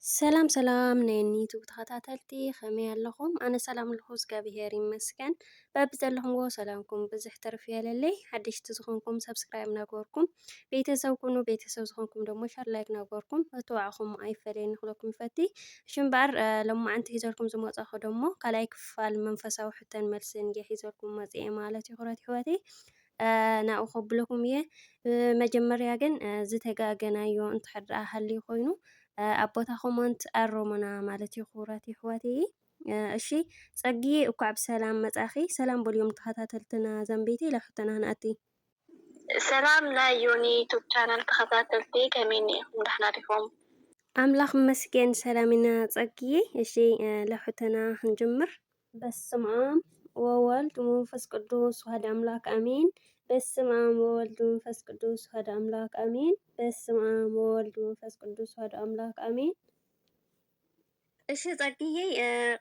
ሰላም ነኒ ተኸታተልቲ ከመይ ኣለኹም? ኣነ ሰላም ኣለኹ እግዚኣብሔር ይመስገን። በቢ ዘለኹምዎ ሰላምኩም ብዙሕ ተርፍ የለለይ። ሓደሽቲ ዝኾንኩም ሰብስክራይብ ናገርኩም ቤተሰብ ኩኑ ቤተሰብ ዝኾንኩም ደሞ ሸር ላይክ ናገርኩም እትዋዕኹም ኣይፈለየን ንኽለኩም ይፈቲ ሽምባር ሎማዓንቲ ሒዘልኩም ዝመጻኹ ደሞ ካልኣይ ክፋል መንፈሳዊ ሕተን መልስን ሒዘልኩም መጽአ ማለት ይኹረት ሕወቴ ናብኡ ከብለኩም እየ መጀመርያ ግን ዝተጋገናዮ እንትሕድኣ ሃልዩ ኮይኑ ኣብ ቦታ ኮመንት ኣሮሙና ማለት እዩ ክቡራት ኣሕዋተይ። እሺ ፀጊ እኳ ብሰላም መጻኺ ሰላም በልዮም ተኸታተልትና ዘንቤቴ ለሕተና ንኣቲ ሰላም ናይ ዮኒ ዩቱብ ቻናል ተኸታተልቲ ከመይ ኢኹም ደህና ዲኹም? ኣምላኽ መስገን ሰላሚና ፀጊዬ። እሺ ለሕተና ክንጅምር። በስመ አብ ወወልድ ወመንፈስ ቅዱስ ዋህድ አምላክ አሜን። በስመ አብ ወወልድ ወመንፈስ ቅዱስ ዋህድ አምላክ አሜን። በስመ አብ ወወልድ ወመንፈስ ቅዱስ ዋህድ አምላክ አሜን። እሺ ፀጊዬ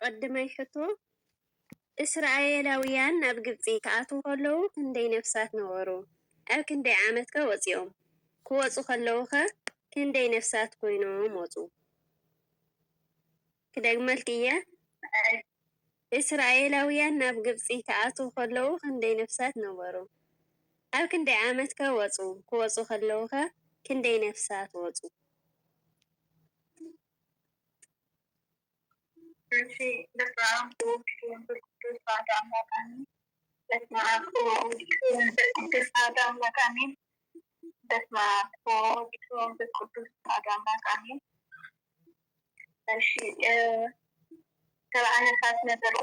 ቀድመይ ሕቶ እስራኤላውያን ናብ ግብፂ ክኣትዉ ከለዉ ክንደይ ነፍሳት ነበሩ? ኣብ ክንደይ ዓመት ከ ወፂኦም? ክወፁ ከለዉ ኸ ክንደይ ነፍሳት ኮይኖም ወፁ? ክደግመልክ እየ። እስራኤላውያን ናብ ግብፂ ክኣትዉ ከለዉ ክንደይ ነፍሳት ነበሩ? ኣብ ክንደይ ዓመት ከ ወፁ? ክወፁ ከለዉ ኸ ክንደይ ነፍሳት ወፁ? እሺ በስመ አብ ወወልድ ወመንፈስ ቅዱስ ዋህድ አምላክ አሜን። በስመ አብ ወወልድ ወመንፈስ ቅዱስ ዋህድ አምላክ አሜን። በስመ አብ ወወልድ ወመንፈስ ቅዱስ ዋህድ አምላክ አሜን። እሺ ሰብዓ ነፍሳት ነበሩ።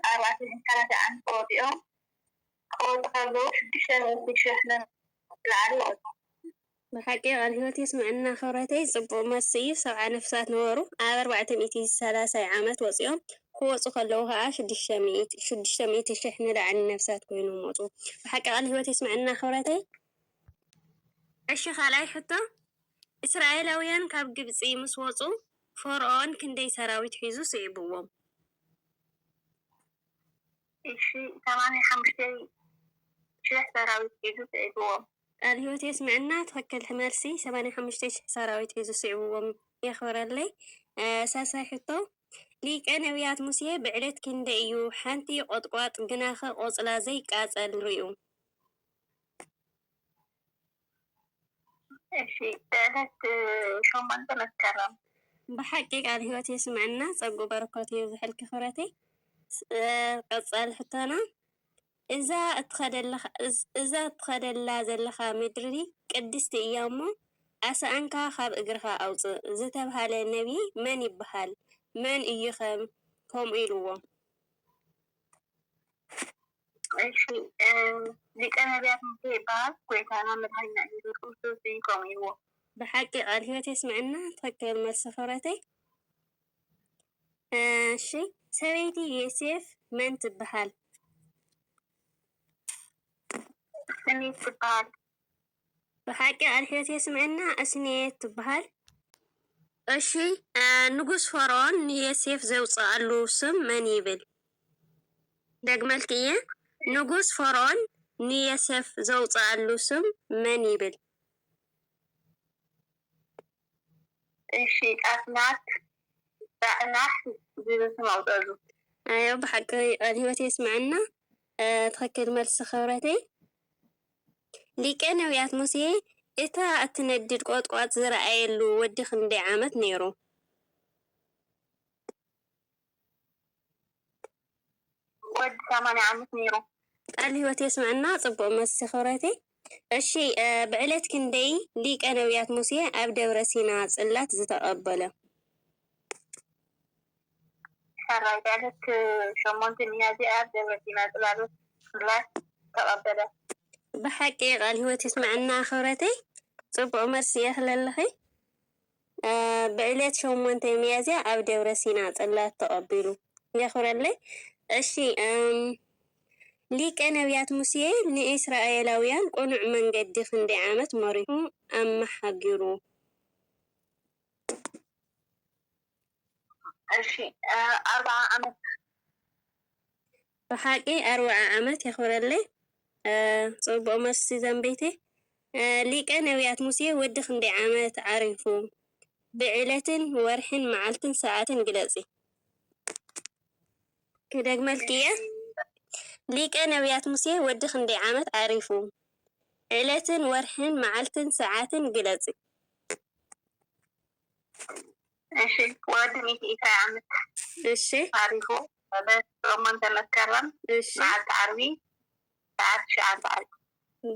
ኣርባዕተ እንስሳት ዓመት ወፂኦም ክወፁ ከለዉ 6,000 ዝለዓሉ ወፁ። ብሓቂ ቃል ሂወት የስምዐና ኽብረተይ ጽቡቕ መልሲ እዩ። 70 ነፍሳት ነበሩ ኣብ 430 ዓመት ወፂኦም ክወፁ ከለዉ ከዓ 600,000 ንላዕሊ ነፍሳት ኮይኖም ወፁ። ብሓቂ ቃል ሂወት የስምዐና ኽብረተይ። እሺ ካልኣይ ሕቶ እስራኤላውያን ካብ ግብፂ ምስ ወፁ ፈርዖን ክንደይ ሰራዊት ሒዙ ስዒብዎም? እሺ 85,000 ሰራዊት ሒዙ ስዒብዎም። ቃል ሂወት የስምዐና ትኽክል መልሲ 85,000 ሰራዊት ሒዙ ስዒብዎም የኽብረለይ። ሳልሳይ ሕቶ ሊቀ ነቢያት ሙሴ ብዕለት ክንደይ እዩ ሓንቲ ቆጥቋጥ ግናኸ ቆፅላ ዘይቃፀል ርዩ? እሺ ብዕለት 8 መስከረም። ብሓቂ ቃል ሂወት የስምዐና ፀጉ በረከት እዩ ዝሕልኪ ኽብረተይ። ቀጻል ሕቶና እዛ እትኸደላ ዘለኻ ምድሪ ቅድስቲ እያ እሞ ኣስኣንካ ካብ እግርኻ ኣውፅእ ዝተባሃለ ነቢይ መን ይበሃል? መን እዩ ከምኡ ኢልዎ? እሺ ሊቀ ነቢያት ሙሴ ይበሃል። ጎይታና መድሓኒትና ኢየሱስ ክርስቶስ እዩ ከምኡ ኢልዎ። ብሓቂ ቃል ሂወት የስምዐና ትኽክል መልሲ ኽብረተይ። እሺ ሰበይቲ ዮሴፍ መን ትበሃል? እስኒት ትበሃል። ብሓቂ ቃል ሂወት የስምዐና እስኔት ትበሃል። እሺ ንጉስ ፈርዖን ንዮሴፍ ዘውፅኣሉ ስም መን ይብል? ደግመልክ እየ ንጉስ ፈርዖን ንዮሴፍ ዘውፅኣሉ ስም መን ይብል? እሺ ጣፍናት ጣዕናሕ ዝብል ስም ኣውፅአሉ። ኣዮ ብሓቂ ቃል ሂወት የስምዐና ትኽክል መልሲ ኽብረተይ። ሊቀ ነቢያት ሙሴ እታ እትነድድ ቆጥቋጥ ዝረኣየሉ ወዲ ክንደይ ዓመት ነይሩ? ወዲ 80 ዓመት ነይሩ። ቃል ሂወት የስምዐና ጽቡቕ መልሲ ኽብረተይ። እሺ ብዕለት ክንደይ ሊቀ ነቢያት ሙሴ ኣብ ደብረ ሲና ጽላት ዝተቐበለ? ሰራይ ብዕለት 8 ሚያዝያ ኣብ ደብረ ሲና ጽላት ተቐበለ። ብሓቂ ቃል ሂወት የስምዐና ኽብረተይ ጽቡቕ መልሲ የኽለለኺ። ብዕለት 8 ሚያዝያ ኣብ ደብረ ሲና ጽላት ተቐቢሉ የኽብረለይ። እሺ ሊቀ ነቢያት ሙሴ ንእስራኤላውያን ቁኑዕ መንገዲ ክንደይ ዓመት መሪሑ ኣመሓጊሩ? እሺ 40 ዓመት። ብሓቂ 40 ዓመት የኽብረለይ። ጽቡቕ መልሲ ዘንቤቴ። ሊቀ ነቢያት ሙሴ ወዲ ክንደይ ዓመት ዓሪፉ بعلة ورح معلت ساعة قلصي كدقملك إياه ليك نبيات موسى ودي خندي عامت عارفو علة ورح معلت ساعة قلصي እሺ ወድሚት ኢታ ዓመት እሺ ታሪፉ በስ ሮማን ተመከረም እሺ መዓልቲ ዓርቢ ሰዓት 9 ሰዓት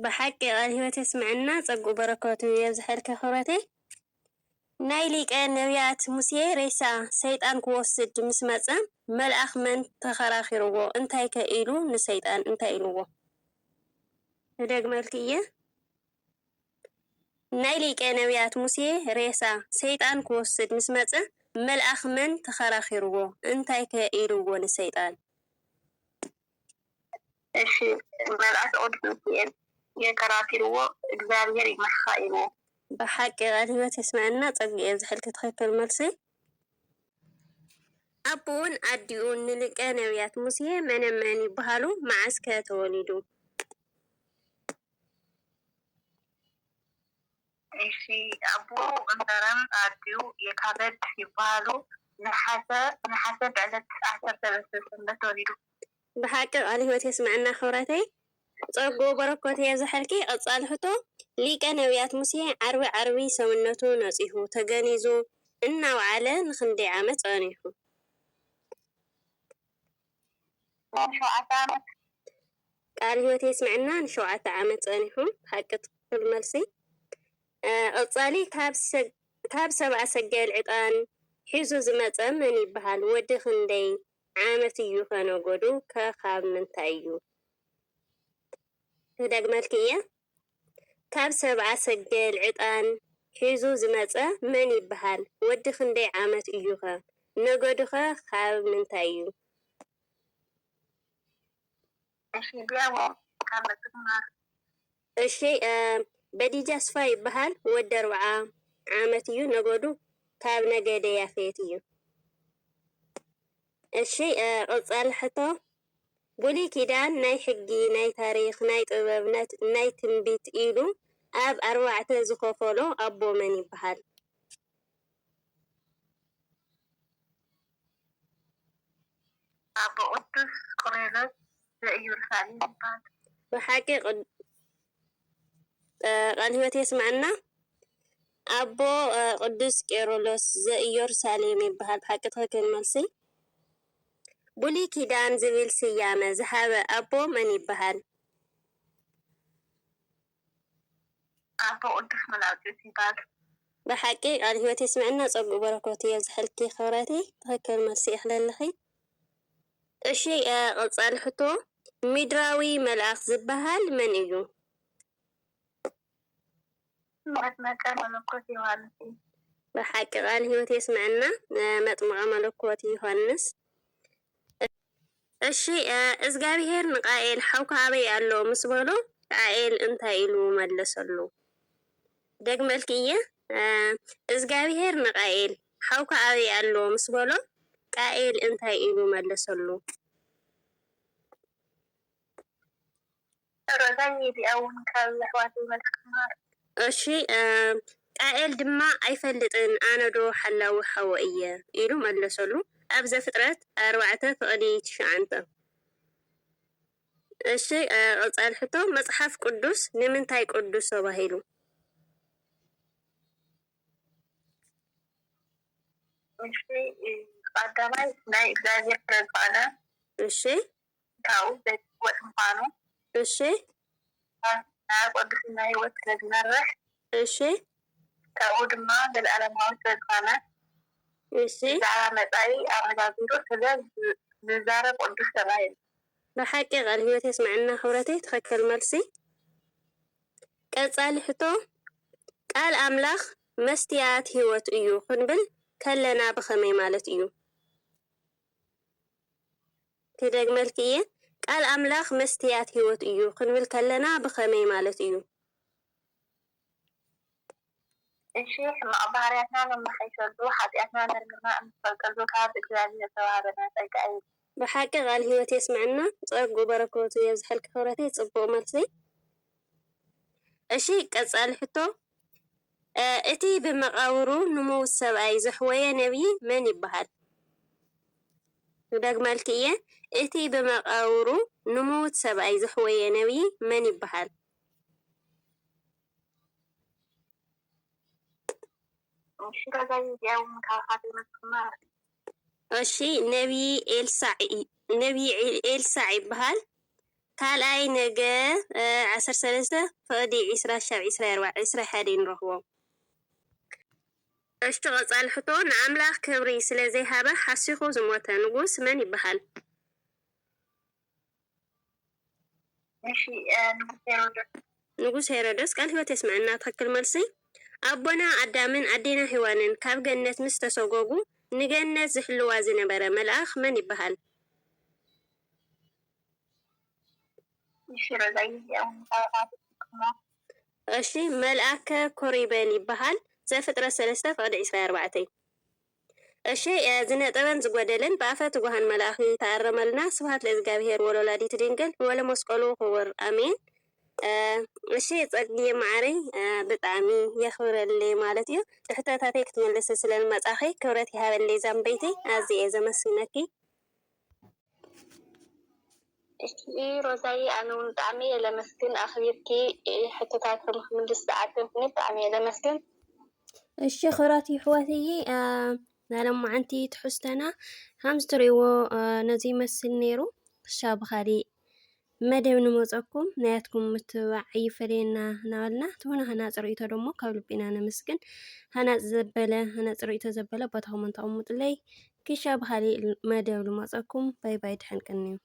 بحق قال هو تسمعنا صقو بركاته يزحلك خرتي ናይ ሊቀ ነቢያት ሙሴ ሬሳ ሰይጣን ክወስድ ምስ መፀ መልአኽ መን ተኸራኺርዎ እንታይ ከኢሉ ንሰይጣን እንታይ ኢልዎ ንደግመልክ እየ ናይ ሊቀ ነቢያት ሙሴ ሬሳ ሰይጣን ክወስድ ምስ መፀ መልአኽ መን ተኸራኺርዎ እንታይ ከኢልዎ ንሰይጣን እሺ መልአክ ቅዱስ ሚካኤል የከራኺርዎ እግዚአብሔር ይመሓ ኢልዎ بحق قال هو تسمعنا صقي يزحلك تخكل مرسي أبون أديون نلقى نبيات موسى من يبهالو معسكر توليدو እሺ አቦ እንተረም አዲው የካበድ ይባሉ ነሐሰ በዕለት 13 ሰንበት ተወሊዱ بحق قال هو تسمعنا خورتي صقو بركوت يزحلكي أتصالحتو ሊቀ ነቢያት ሙሴ ዓርቢ ሰውነቱ ነፂሁ ተገኒዙ እናውዓለ ንክንደይ ዓመት ጸኒሑ ቃል ህይወት የስምዕና ን7 ዓመት ጸኒሑ ሓቂ ትክክል መልሲ ቀጻሊ ካብ ሰብኣ ሰገል ዕጣን ሒዙ ዝመፀ መን ይበሃል ወዲ ክንደይ ዓመት እዩ ከነገዱ ካብ ምንታይ እዩ ተደግመልክ እየ ካብ ሰብዓ ሰገል ዕጣን ሒዙ ዝመፀ መን ይበሃል ወዲ ክንደይ ዓመት እዩ ኸ ነገዱኸ ካብ ምንታይ እዩ እሺ በዲጃ ስፋ ይበሃል ወዲ 40 ዓመት እዩ ነገዱ ካብ ነገደ ያፌት እዩ እሺ ቀጻሊ ሕቶ ብሉይ ኪዳን ናይ ሕጊ ናይ ታሪክ ናይ ጥበብ ናይ ትንቢት ኢሉ ኣብ 4 ዝኸፈሎ ኣቦ መን ይበሃል አቦ ቅዱስ ቆርኔሌዎስ ዘኢየሩሳሌም ይበሃል بحق قال هو تسمعنا أبو قدوس كيرلس زإيرساليم يبهال بحق تخكل ملسي بولي كيدان زبيل سيامة زحابة أبو من يبهال أبو قدوس ملاوتي يبهال بحق قال هو تسمعنا صبو بركوتي يزحلكي خوراتي تخكل ملسي إحلال لخي أشي قلصال حتو مدراوي ملأخ زبهال من إيو مطمع ملكوت يوهنس بحق قال هو تسمعنا مطمع ملكوت يوهنس እሺ እግዚአብሔር ንቃኤል ሓውካ ኣበይ ኣሎ ምስ በሎ ቃኤል እንታይ ኢሉ መለሰሉ ደግመልክ እየ እግዚአብሔር ንቃኤል ሓውካ ኣበይ ኣሎ ምስ በሎ ቃኤል እንታይ ኢሉ መለሰሉ ረዛኝ ዲአውን ካብ ዘሕዋት መልክማር እሺ ቃኤል ድማ ኣይፈልጥን ኣነዶ ሓላዊ ሓወ እየ ኢሉ መለሰሉ ኣብ ዘፍጥረት 4:9 እሺ ቀጻሊ ሕቶ መጽሐፍ ቅዱስ ንምንታይ ቅዱስ ተባሂሉ እሺ ቀዳማይ ናይ እግዚአብሔር ተባለ እሺ ታው ወጥ ምዃኑ እሺ ናይ ቅዱስ ናይ ህይወት ስለዝመርሕ እሺ ታው ድማ ዘለዓለማዊ ተባለ እሺ ዛራ መጻኢ አረጋግጦ ስለዝዛረብ ቅዱስ ተባሂሉ بحق قال هو تسمعنا خبرتي تخكل مرسي ቀጻሊ ሕቶ ቃል ኣምላኽ መስትያት ህይወት እዩ ክንብል ከለና ብኸመይ ማለት እዩ ክደግመልክ እየ ቃል ኣምላኽ መስትያት ህይወት እዩ ክንብል ከለና ብኸመይ ማለት እዩ እሺ ማዕባርያትና ለማሐይሰሉ ኃጢአትና ነርግና እንፈልቀሉ ካብ እግዚአብሔር ተባሃበና ጸጋይ بحق قال هو تسمعنا صقو بركوتو يزحلك خبرتي صبو ملسي እሺ ቀጻሊ ሕቶ እቲ ብመቃብሩ ንሙት ሰብኣይ ዘሕወየ ነቢይ መን ይበሃል? ዳግማልቲ እየ እቲ ብመቃብሩ ንሙት ሰብኣይ ዘሕወየ ነቢይ መን ይበሃል? እሺ ነቢይ ኤልሳዕ ይበሃል። ካልኣይ ነገር 13 ፍቅዲ 20 ሻብ 21 ንረክቦ። እሽቲ ቀፃሊ ሕቶ ንኣምላኽ ክብሪ ስለ ዘይሃበ ሓሲኹ ዝሞተ ንጉስ መን ይበሃል? ንጉስ ሄሮደስ። ቃል ሂወት የስምዐና ትክክል መልሲ። ኣቦና ኣዳምን ኣዴና ሔዋንን ካብ ገነት ምስ ተሰጎጉ ንገነት ዝሕልዋ ዝነበረ መልኣኽ መን ይበሃል? እሺ መልኣከ ኮሪበን ይበሃል። ዘፍጥረት 3 ፍቅዲ 24። እሺ ዝነጠበን ዝጎደለን ብኣፈ ትጉሃን መልኣኽ ተኣረመልና። ስብሃት ለእግዚአብሔር ወለወላዲቱ ድንግል ወለመስቀሉ ክቡር ኣሜን። እሺ ፀግየ ማዕረይ ብጣዕሚ የኽብረለይ ማለት እዩ። ትሕተታተይ ክትመልስ ስለዝመፃኺ ክብረት ይሃበለይ ዛንበይተይ ኣዝየ እየ ዘመስግነኪ። እሺ ሮዛይ ኣነ እውን ብጣዕሚ እየ ለመስግን ኣኽቢርኪ ሕቶታቶም ክምልስ ዝዓደምኩኒ ብጣዕሚ እየ ለመስግን። እሺ ክብራት ኣሕዋትየ ናሎማዓንቲ ትሕዝቶና ከምዚ ትሪእዎ ነዚ ይመስል ነይሩ። ክሻ ብካሊእ መደብ ንመፀኩም ናያትኩም ምትብባዕ ኣይፈለየና እናበልና ትሆነ ሃናፂ ርእይቶ ደሞ ካብ ልቢና ነመስግን። ሃናፂ ርእይቶ ዘበለ ቦታኹም ተቐምጡለይ። ክሻ ብካሊእ መደብ ንመፀኩም ባይ ባይ ድሕን ቀኒ እዩ።